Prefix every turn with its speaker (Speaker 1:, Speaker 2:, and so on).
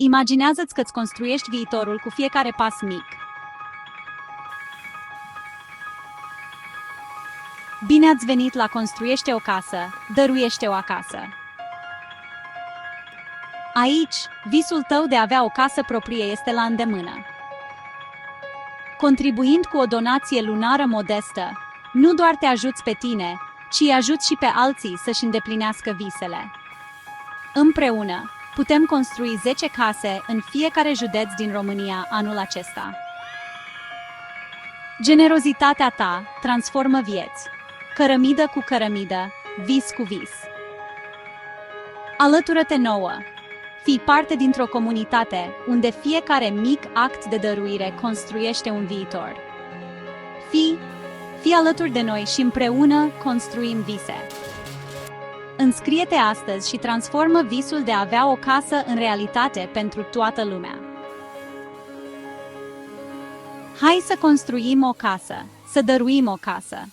Speaker 1: Imaginează-ți că îți construiești viitorul cu fiecare pas mic. Bine ați venit la Construiește o casă, dăruiește o acasă. Aici, visul tău de a avea o casă proprie este la îndemână. Contribuind cu o donație lunară modestă, nu doar te ajuți pe tine, ci îi ajuți și pe alții să-și îndeplinească visele. Împreună, putem construi 10 case în fiecare județ din România anul acesta. Generozitatea ta transformă vieți. Cărămidă cu cărămidă, vis cu vis. Alătură-te nouă. Fii parte dintr-o comunitate unde fiecare mic act de dăruire construiește un viitor. Fii alături de noi și împreună construim vise. Înscrie-te astăzi și transformă visul de a avea o casă în realitate pentru toată lumea. Hai să construim o casă, să dăruim o casă.